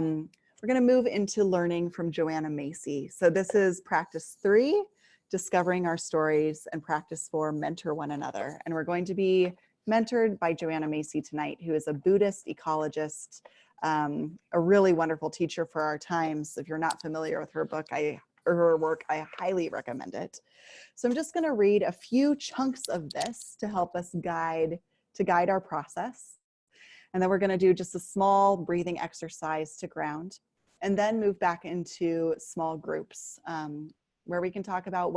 we're going to move into learning from Joanna Macy. So this is practice 3, discovering our stories, and practice 4, mentor one another. And we're going to be mentored by Joanna Macy tonight, who is a Buddhist ecologist, a really wonderful teacher for our times. If you're not familiar with her book, or her work, I highly recommend it. So I'm just going to read a few chunks of this to help us guide our process. And then we're going to do just a small breathing exercise to ground, and then move back into small groups where we can talk about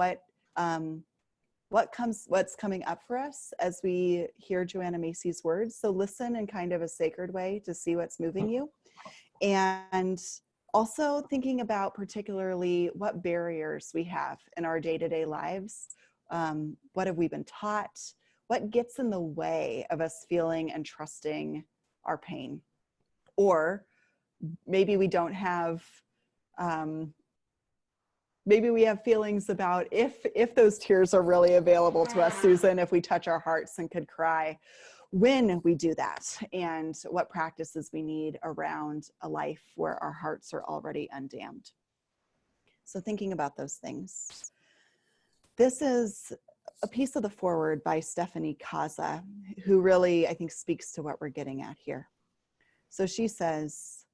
what's coming up for us as we hear Joanna Macy's words. So listen in kind of a sacred way to see what's moving you. And also thinking about particularly what barriers we have in our day-to-day lives. What have we been taught? What gets in the way of us feeling and trusting our pain? Or maybe we don't have, maybe we have feelings about if those tears are really available to us, Susan, if we touch our hearts and could cry, when we do that, and what practices we need around a life where our hearts are already undammed. So thinking about those things. This is a piece of the foreword by Stephanie Kaza, who really, I think, speaks to what we're getting at here. So she says,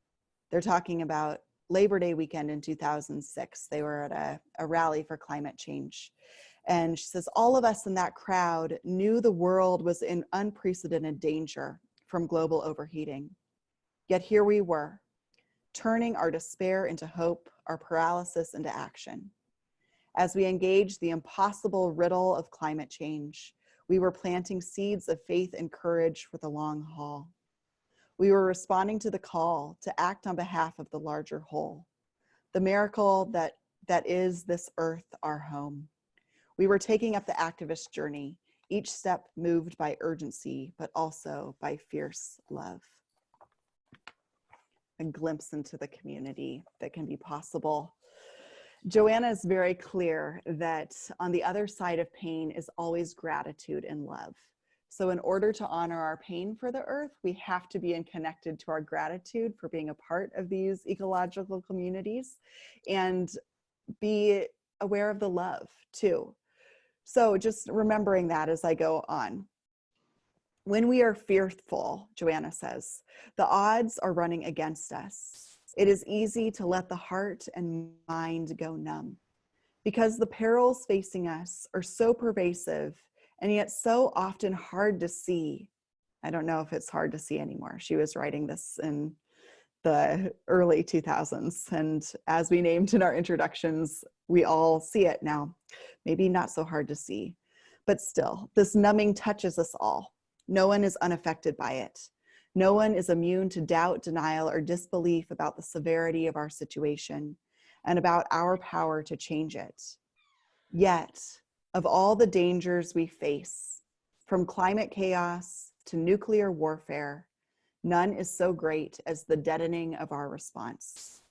they're talking about Labor Day weekend in 2006. They were at a rally for climate change. And she says, all of us in that crowd knew the world was in unprecedented danger from global overheating. Yet here we were, turning our despair into hope, our paralysis into action. As we engaged the impossible riddle of climate change, we were planting seeds of faith and courage for the long haul. We were responding to the call to act on behalf of the larger whole, the miracle that is this earth, our home. We were taking up the activist journey, each step moved by urgency, but also by fierce love. A glimpse into the community that can be possible. Joanna is very clear that on the other side of pain is always gratitude and love. So in order to honor our pain for the earth, we have to be connected to our gratitude for being a part of these ecological communities, and be aware of the love too. So just remembering that as I go on. When we are fearful, Joanna says, the odds are running against us. It is easy to let the heart and mind go numb, because the perils facing us are so pervasive and yet so often hard to see. I don't know if it's hard to see anymore. She was writing this in the early 2000s. And as we named in our introductions, we all see it now. Maybe not so hard to see, but still, this numbing touches us all. No one is unaffected by it. No one is immune to doubt, denial, or disbelief about the severity of our situation and about our power to change it. Yet, of all the dangers we face, from climate chaos to nuclear warfare, none is so great as the deadening of our response.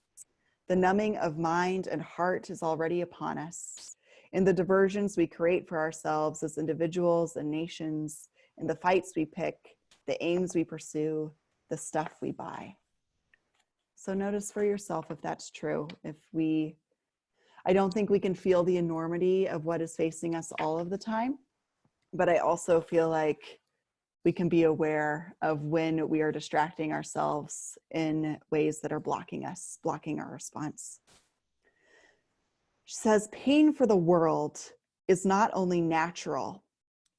The numbing of mind and heart is already upon us in the diversions we create for ourselves as individuals and nations, in the fights we pick, the aims we pursue, the stuff we buy. So notice for yourself if that's true. I don't think we can feel the enormity of what is facing us all of the time, but I also feel like we can be aware of when we are distracting ourselves in ways that are blocking us, blocking our response. She says, pain for the world is not only natural,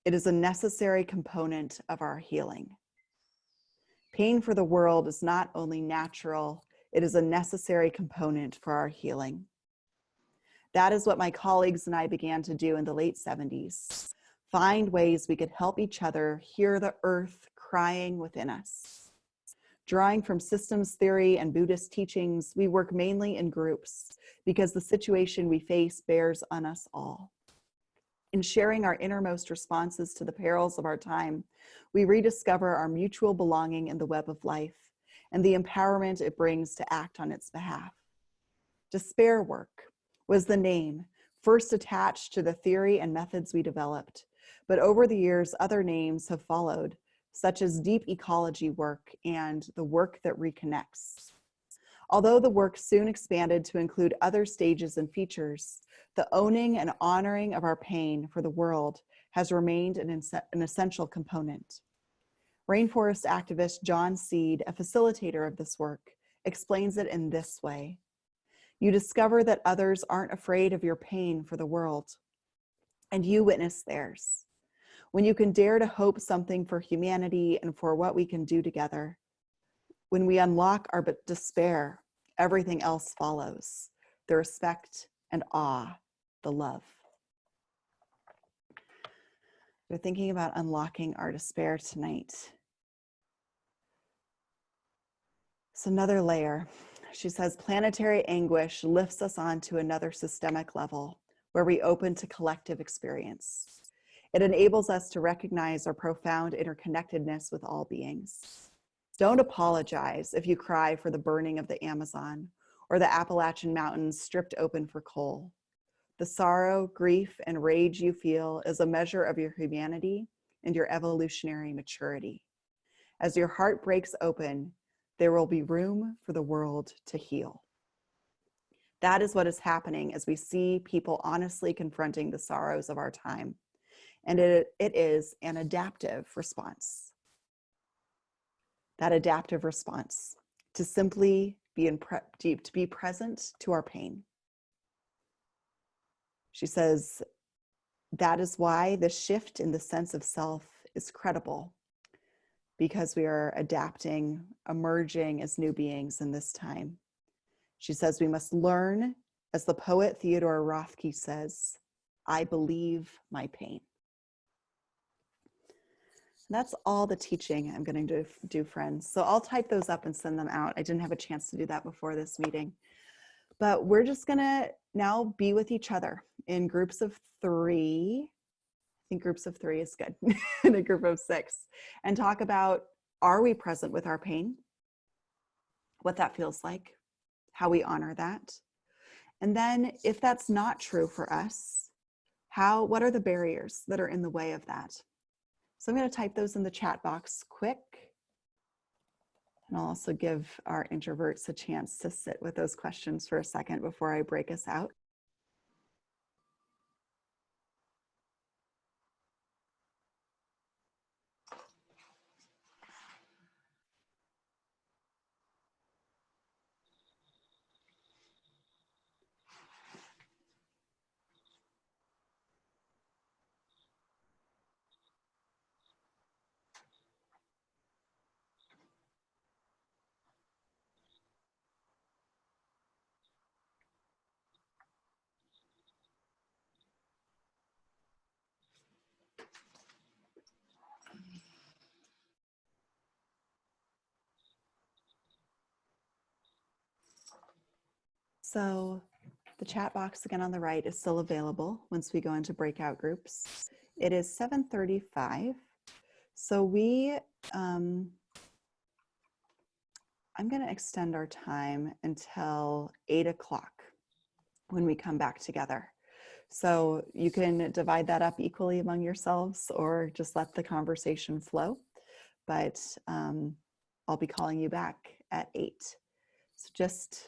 it is a necessary component of our healing. Pain for the world is not only natural, it is a necessary component for our healing. That is what my colleagues and I began to do in the late 70s. Find ways we could help each other hear the earth crying within us. Drawing from systems theory and Buddhist teachings, we work mainly in groups because the situation we face bears on us all. In sharing our innermost responses to the perils of our time, we rediscover our mutual belonging in the web of life and the empowerment it brings to act on its behalf. Despair work was the name first attached to the theory and methods we developed, but over the years, other names have followed, such as deep ecology work and the work that reconnects. Although the work soon expanded to include other stages and features, the owning and honoring of our pain for the world has remained an essential component. Rainforest activist John Seed, a facilitator of this work, explains it in this way. You discover that others aren't afraid of your pain for the world, and you witness theirs. When you can dare to hope something for humanity and for what we can do together, when we unlock our despair, everything else follows. The respect and awe, the love. We're thinking about unlocking our despair tonight. It's another layer. She says, planetary anguish lifts us onto another systemic level where we open to collective experience. It enables us to recognize our profound interconnectedness with all beings. Don't apologize if you cry for the burning of the Amazon or the Appalachian Mountains stripped open for coal. The sorrow, grief, and rage you feel is a measure of your humanity and your evolutionary maturity. As your heart breaks open, there will be room for the world to heal. That is what is happening as we see people honestly confronting the sorrows of our time. And it is an adaptive response. That adaptive response to simply be to be present to our pain. She says, that is why the shift in the sense of self is credible, because we are adapting, emerging as new beings in this time. She says we must learn, as the poet Theodore Roth Key says, I believe my pain. That's all the teaching I'm going to do, friends. So I'll type those up and send them out. I didn't have a chance to do that before this meeting. But we're just going to now be with each other in groups of 3. I think groups of 3 is good. In a group of 6. And talk about, are we present with our pain? What that feels like, how we honor that. And then if that's not true for us, what are the barriers that are in the way of that? So I'm going to type those in the chat box quick. And I'll also give our introverts a chance to sit with those questions for a second before I break us out. So the chat box again on the right is still available once we go into breakout groups. It is 7:35. So I'm going to extend our time until 8 o'clock when we come back together. So you can divide that up equally among yourselves or just let the conversation flow. But I'll be calling you back at 8. So just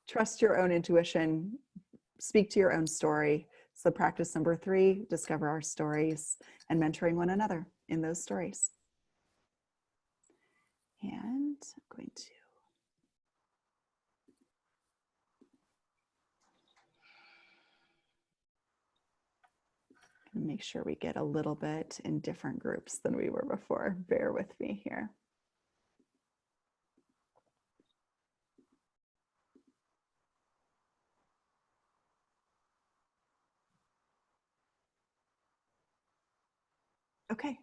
trust your own intuition, speak to your own story. So practice number 3, discover our stories and mentoring one another in those stories. And I'm going to make sure we get a little bit in different groups than we were before. Bear with me here. Okay.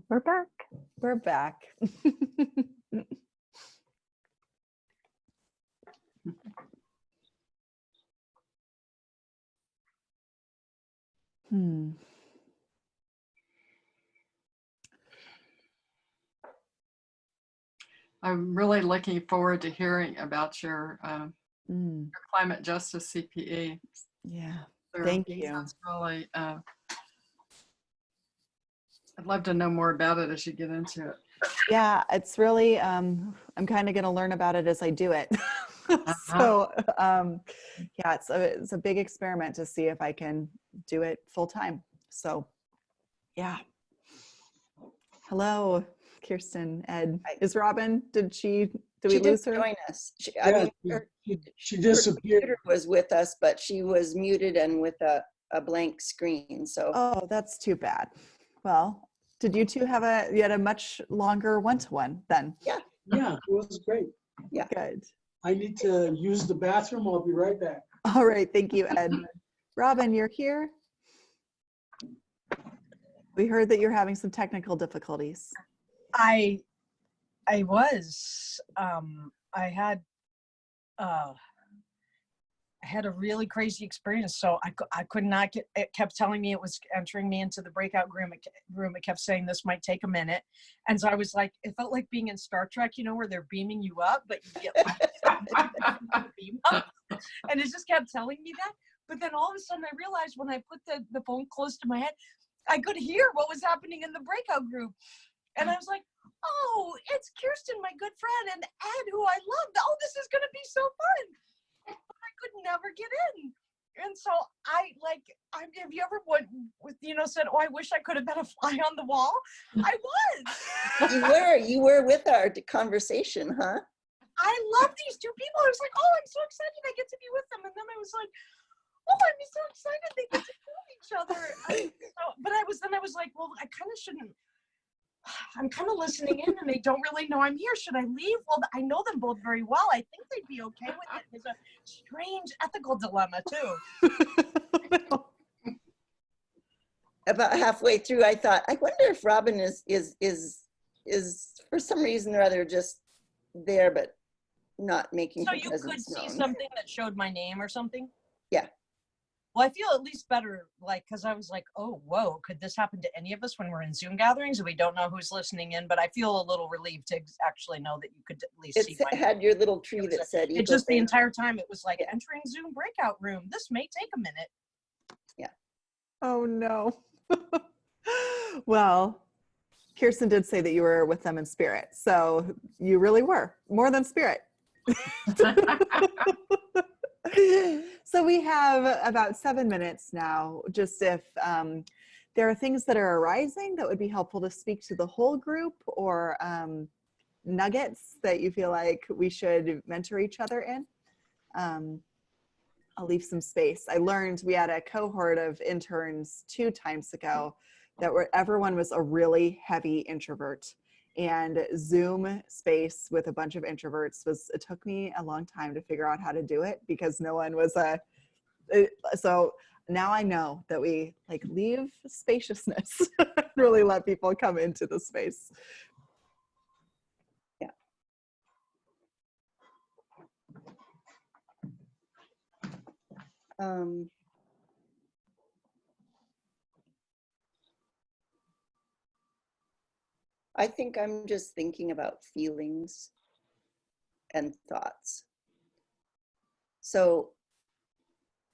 We're back. We're back. I'm really looking forward to hearing about your Mm, climate justice CPE. yeah, So thank you. that's really, I'd love to know more about it as you get into it. Yeah, it's really, I'm kind of going to learn about it as I do it. So, yeah, it's a big experiment to see if I can do it full time. So, yeah. Hello, Kirsten, Ed. Is Robyn, did we lose her? Join us. She Her disappeared. computer was with us, but she was muted and with a blank screen. So Oh, that's too bad. Well, did you two have you had a much longer one-to-one then? yeah, Yeah, it was great. yeah. Good. I need to use the bathroom. I'll be right back. All right, thank you, Ed. Robyn, you're here? We heard that you're having some technical difficulties. I was. I had a really crazy experience. So I could not get. It kept telling me it was entering me into the breakout room. It kept saying this might take a minute, and so I was like, it felt like being in Star Trek, you know, where they're beaming you up, but you get like, beam up, and it just kept telling me that. But then all of a sudden, I realized when I put the phone close to my head, I could hear what was happening in the breakout group. And I was like, oh, it's Kirsten, my good friend, and Ed, who I love. Oh, this is going to be so fun. But I could never get in. And so have you ever said, oh, I wish I could have been a fly on the wall? I was. You were with our conversation, huh? I love these two people. I was like, oh, I'm so excited I get to be with them. And then I was like, oh, I'm so excited they get to know each other. But I was like, well, I kind of shouldn't. I'm kind of listening in and they don't really know I'm here. Should I leave? Well, I know them both very well. I think they'd be okay with it. It's a strange ethical dilemma too. About halfway through, I thought, I wonder if Robyn is for some reason or other just there, but not making So her you presence could see known. something that showed my name or something? Yeah. Well, I feel at least better, because I was like, oh, whoa, could this happen to any of us when we're in Zoom gatherings and we don't know who's listening in? But I feel a little relieved to actually know that you could at least see my name. It had your little tree that said It just the Ecofaith. entire time, it was like, entering Zoom breakout room. This may take a minute. Yeah. Oh, no. Well, Kirsten did say that you were with them in spirit. So you really were, more than spirit. So we have about 7 minutes now, just if there are things that are arising that would be helpful to speak to the whole group, or nuggets that you feel like we should mentor each other in. I'll leave some space. I learned we had a cohort of interns 2 times ago that everyone was a really heavy introvert. And Zoom space with a bunch of introverts it took me a long time to figure out how to do it because no one was so now I know that we leave spaciousness, really let people come into the space. Yeah. I think I'm just thinking about feelings and thoughts. So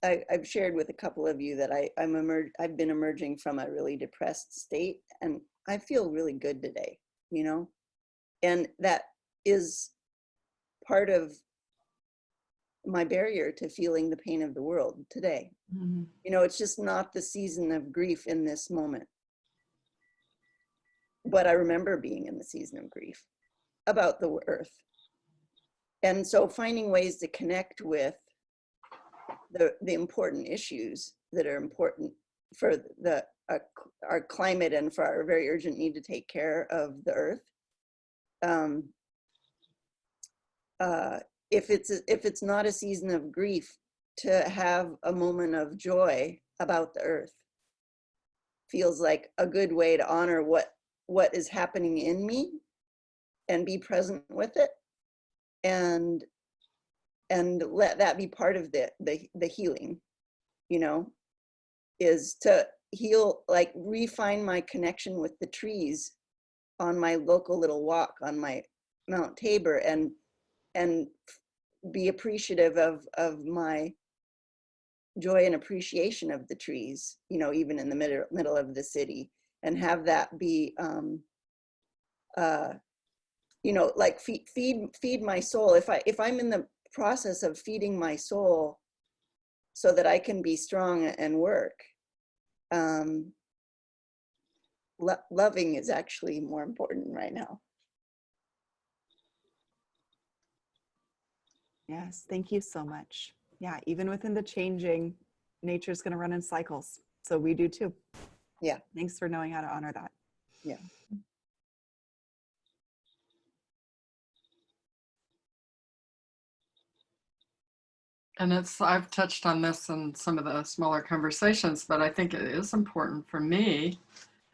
I've shared with a couple of you that I've been emerging from a really depressed state, and I feel really good today, you know? And that is part of my barrier to feeling the pain of the world today. Mm-hmm. You know, it's just not the season of grief in this moment. But I remember being in the season of grief about the earth. And so finding ways to connect with the important issues that are important for our climate and for our very urgent need to take care of the earth. If it's not a season of grief, to have a moment of joy about the earth feels like a good way to honor what is happening in me and be present with it, and let that be part of the healing, you know, is to heal, refine my connection with the trees on my local little walk on my Mount Tabor and be appreciative of my joy and appreciation of the trees, you know, even in the middle of the city, and have that be, you know, like feed my soul. If I'm in the process of feeding my soul so that I can be strong and work, loving is actually more important right now. Yes, thank you so much. Yeah, even within the changing, nature's going to run in cycles. So we do too. Yeah. Thanks for knowing how to honor that. Yeah. And I've touched on this in some of the smaller conversations, but I think it is important for me,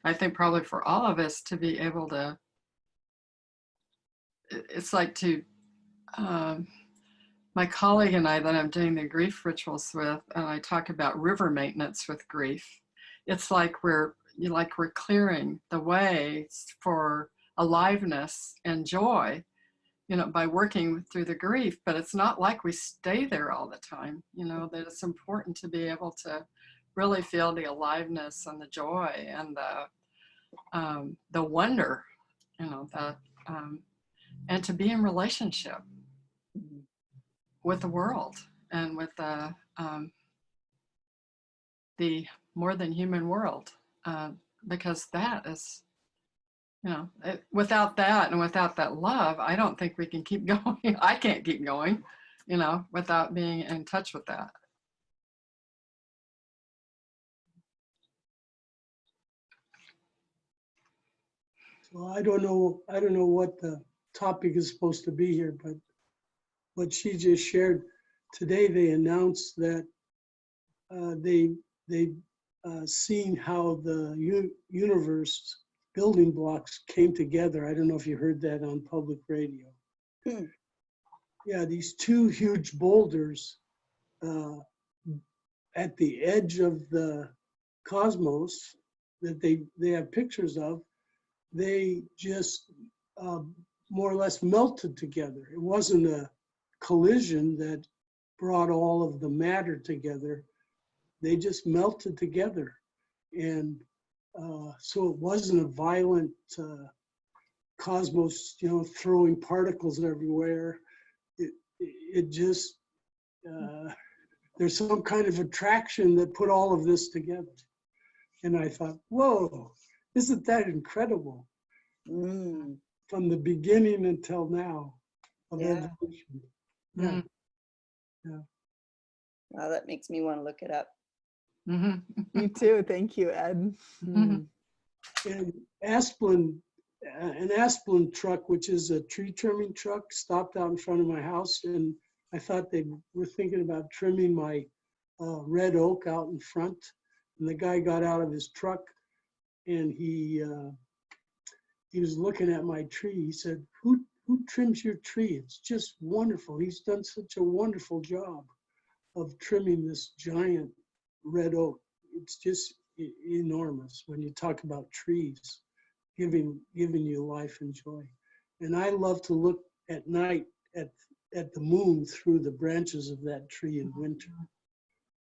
I think probably for all of us, to be able to, it's like to, my colleague and I that I'm doing the grief rituals with, and I talk about river maintenance with grief. It's like we're clearing the way for aliveness and joy, you know, by working through the grief. But it's not like we stay there all the time, you know, that it's important to be able to really feel the aliveness and the joy and the wonder, you know, and to be in relationship with the world and with the more than human world, because that is, you know, without that and without that love, I don't think we can keep going. I can't keep going, you know, without being in touch with that. So I don't know what the topic is supposed to be here, but what she just shared today, they announced that they seen how the universe building blocks came together. I don't know if you heard that on public radio. Yeah, these two huge boulders at the edge of the cosmos that they have pictures of, they just more or less melted together. It wasn't a collision that brought all of the matter together. They just melted together. And so it wasn't a violent cosmos, you know, throwing particles everywhere. It just, there's some kind of attraction that put all of this together. And I thought, whoa, isn't that incredible? From the beginning until now of evolution. Yeah. Yeah. Wow, that makes me want to look it up. Me too. Thank you, Ed. And an Asplin truck, which is a tree trimming truck, stopped out in front of my house, and I thought they were thinking about trimming my red oak out in front. And the guy got out of his truck, and he was looking at my tree. He said, "Who trims your tree? It's just wonderful. He's done such a wonderful job of trimming this giant red oak." It's just enormous when you talk about trees giving you life and joy. And I love to look at night at the moon through the branches of that tree in winter.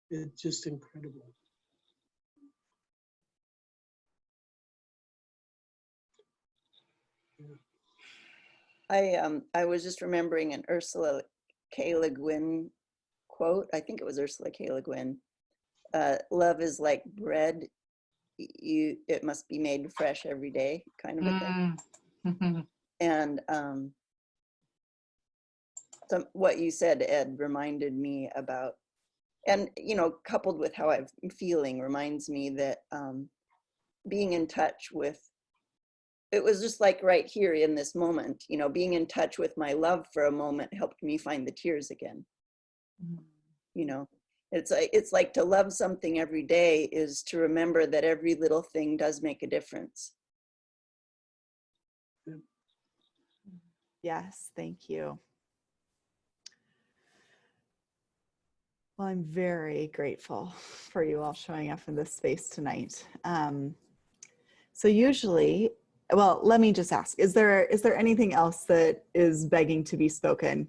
It's just incredible. I was just remembering an Ursula K. Le Guin quote. I think it was Ursula K. Le Guin. Love is like bread. It must be made fresh every day, kind of a thing. And what you said, Ed, reminded me about, and you know, coupled with how I'm feeling, reminds me that being in touch with, it was just like right here in this moment, you know, being in touch with my love for a moment helped me find the tears again. You know, it's like to love something every day is to remember that every little thing does make a difference. Yes, thank you. Well, I'm very grateful for you all showing up in this space tonight. So usually well, let me just ask, is there anything else that is begging to be spoken?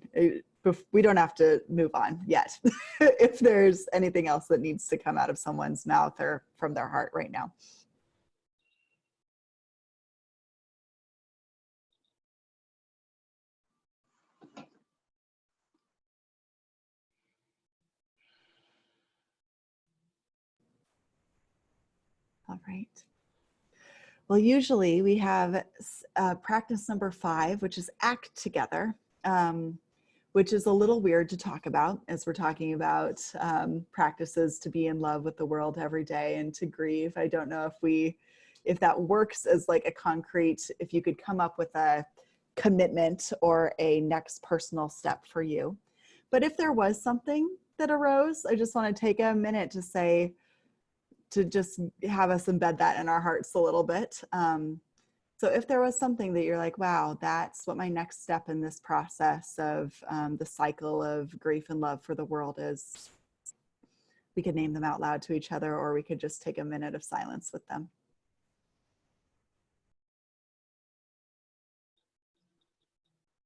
We don't have to move on yet. If there's anything else that needs to come out of someone's mouth or from their heart right now. All right. Well, usually we have practice number 5, which is act together, which is a little weird to talk about as we're talking about practices to be in love with the world every day and to grieve. I don't know if that works as like a concrete, if you could come up with a commitment or a next personal step for you. But if there was something that arose, I just want to take a minute to say, to just have us embed that in our hearts a little bit. So if there was something that you're like, wow, that's what my next step in this process of the cycle of grief and love for the world is, we could name them out loud to each other, or we could just take a minute of silence with them.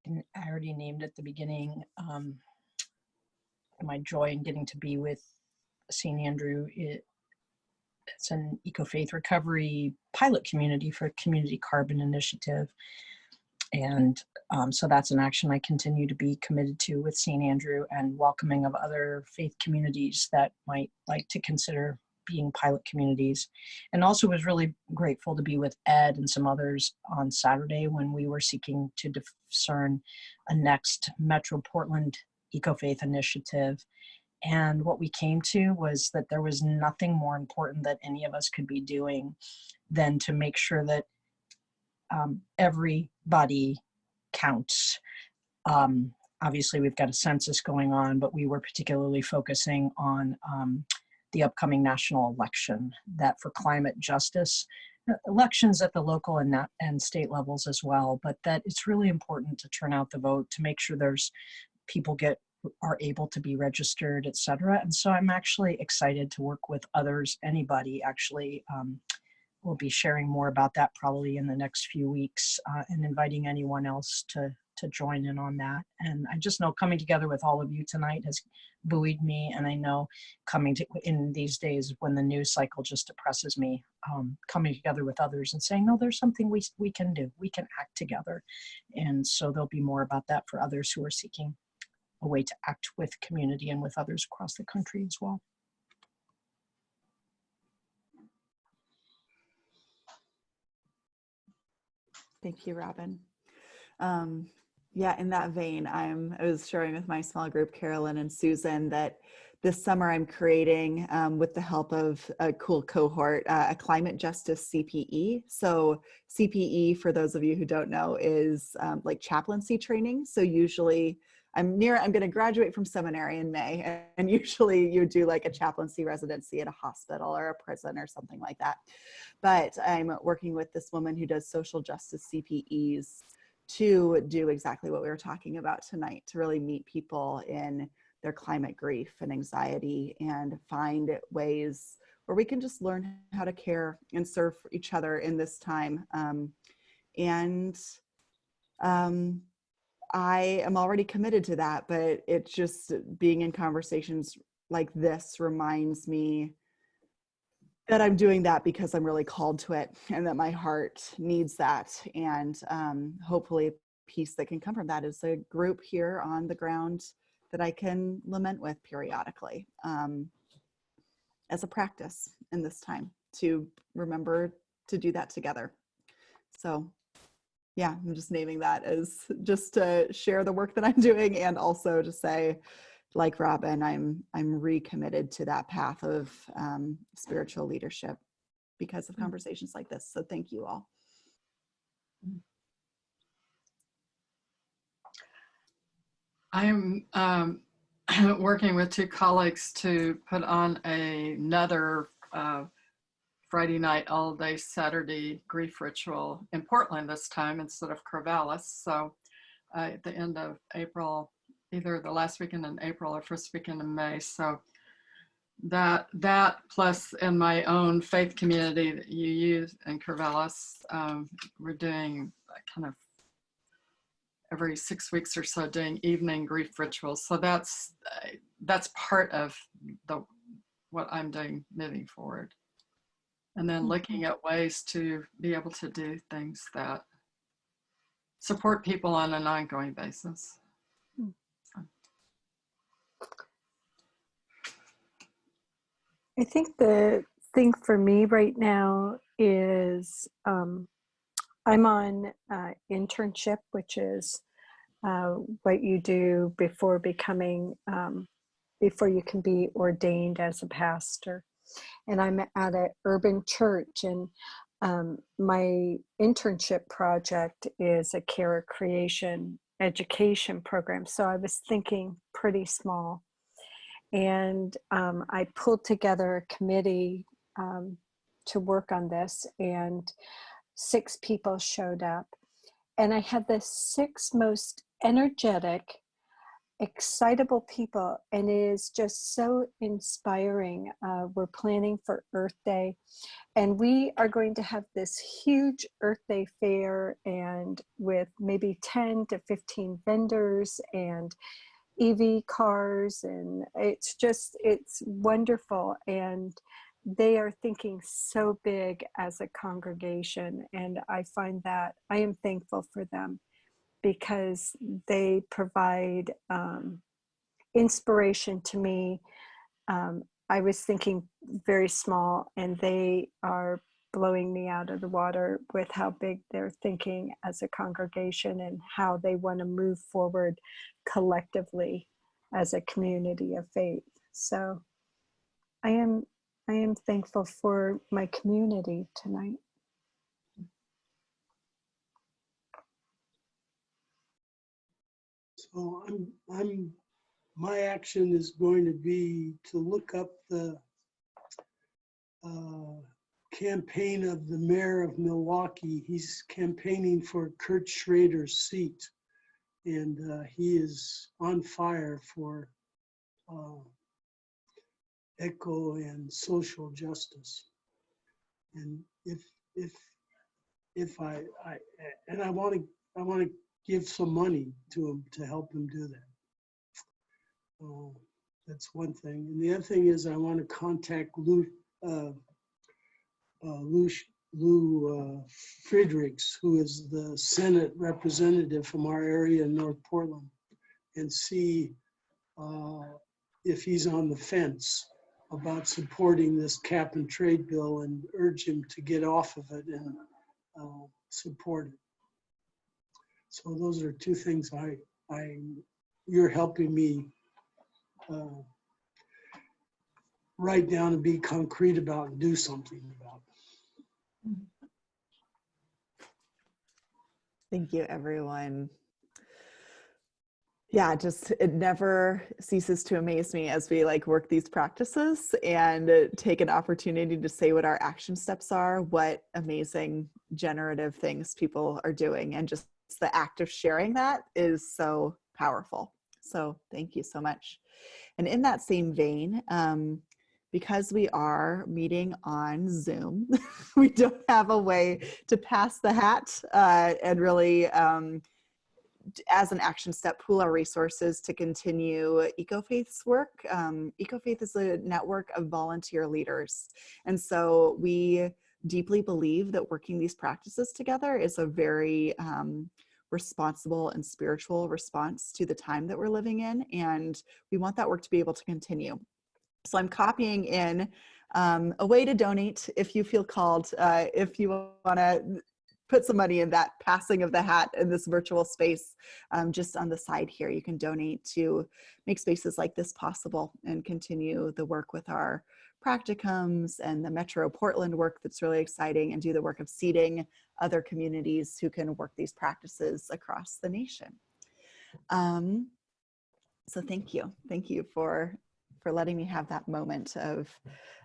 And I already named at the beginning, my joy in getting to be with St. Andrew. It's an Ecofaith recovery pilot community for Community Carbon Initiative. And so that's an action I continue to be committed to with St. Andrew, and welcoming of other faith communities that might like to consider being pilot communities. And also was really grateful to be with Ed and some others on Saturday when we were seeking to discern a next Metro Portland Ecofaith initiative. And what we came to was that there was nothing more important that any of us could be doing than to make sure that everybody counts. Obviously, we've got a census going on, but we were particularly focusing on the upcoming national election, that for climate justice, elections at the local and state levels as well, but that it's really important to turn out the vote, to make sure there's people are able to be registered, et cetera. And so I'm actually excited to work with others, anybody actually. We'll be sharing more about that probably in the next few weeks, and inviting anyone else to join in on that. And I just know coming together with all of you tonight has buoyed me. And I know in these days when the news cycle just depresses me, coming together with others and saying, no, there's something we can do. We can act together. And so there'll be more about that for others who are seeking a way to act with community and with others across the country as well. Thank you, Robyn. Yeah, in that vein, I was sharing with my small group, Carolyn and Susan, that this summer I'm creating, with the help of a cool cohort, a climate justice CPE. So CPE, for those of you who don't know, is like chaplaincy training. So usually I'm going to graduate from seminary in May, and usually you do like a chaplaincy residency at a hospital or a prison or something like that. But I'm working with this woman who does social justice CPEs to do exactly what we were talking about tonight, to really meet people in their climate grief and anxiety and find ways where we can just learn how to care and serve each other in this time. I am already committed to that, but it's just being in conversations like this reminds me that I'm doing that because I'm really called to it, and that my heart needs that. And hopefully peace that can come from that is a group here on the ground that I can lament with periodically, as a practice in this time, to remember to do that together. So yeah, I'm just naming that as just to share the work that I'm doing, and also to say, like Robyn, I'm recommitted to that path of spiritual leadership because of conversations like this. So thank you all. I am working with 2 colleagues to put on another Friday night, all day Saturday grief ritual in Portland this time instead of Corvallis. So at the end of April, either the last weekend in April or first weekend in May. So that plus in my own faith community that you use in Corvallis, we're doing kind of every 6 weeks or so doing evening grief rituals. So that's part of what I'm doing moving forward. And then looking at ways to be able to do things that support people on an ongoing basis. I think the thing for me right now is I'm on internship, which is what you do before becoming, before you can be ordained as a pastor. And I'm at an urban church, and my internship project is a care creation education program. So I was thinking pretty small. And I pulled together a committee to work on this, and 6 people showed up. And I had the 6 most energetic, excitable people, and it is just so inspiring. We're planning for Earth Day, and we are going to have this huge Earth Day fair, and with maybe 10 to 15 vendors and EV cars, and it's wonderful. And they are thinking so big as a congregation, and I find that I am thankful for them, because they provide inspiration to me. I was thinking very small, and they are blowing me out of the water with how big they're thinking as a congregation and how they want to move forward collectively as a community of faith. So I am thankful for my community tonight. So my action is going to be to look up the campaign of the mayor of Milwaukee. He's campaigning for Kurt Schrader's seat, and he is on fire for eco and social justice. And if I want to give some money to him to help him do that. That's one thing. And the other thing is I want to contact Lou Friedrichs, who is the Senate representative from our area in North Portland, and see if he's on the fence about supporting this cap and trade bill, and urge him to get off of it and support it. So those are 2 things you're helping me write down and be concrete about and do something about. Thank you, everyone. Yeah, just it never ceases to amaze me as we work these practices and take an opportunity to say what our action steps are, what amazing generative things people are doing, and just the act of sharing that is so powerful. So thank you so much. And in that same vein, because we are meeting on Zoom, we don't have a way to pass the hat and really, as an action step, pool our resources to continue Ecofaith's work. Ecofaith is a network of volunteer leaders. And so we deeply believe that working these practices together is a very responsible and spiritual response to the time that we're living in. And we want that work to be able to continue. So I'm copying in a way to donate if you feel called, if you want to put some money in that passing of the hat in this virtual space. Just on the side here, you can donate to make spaces like this possible and continue the work with our practicums and the Metro Portland work that's really exciting, and do the work of seeding other communities who can work these practices across the nation. So thank you. Thank you for letting me have that moment of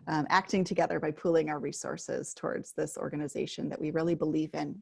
acting together by pooling our resources towards this organization that we really believe in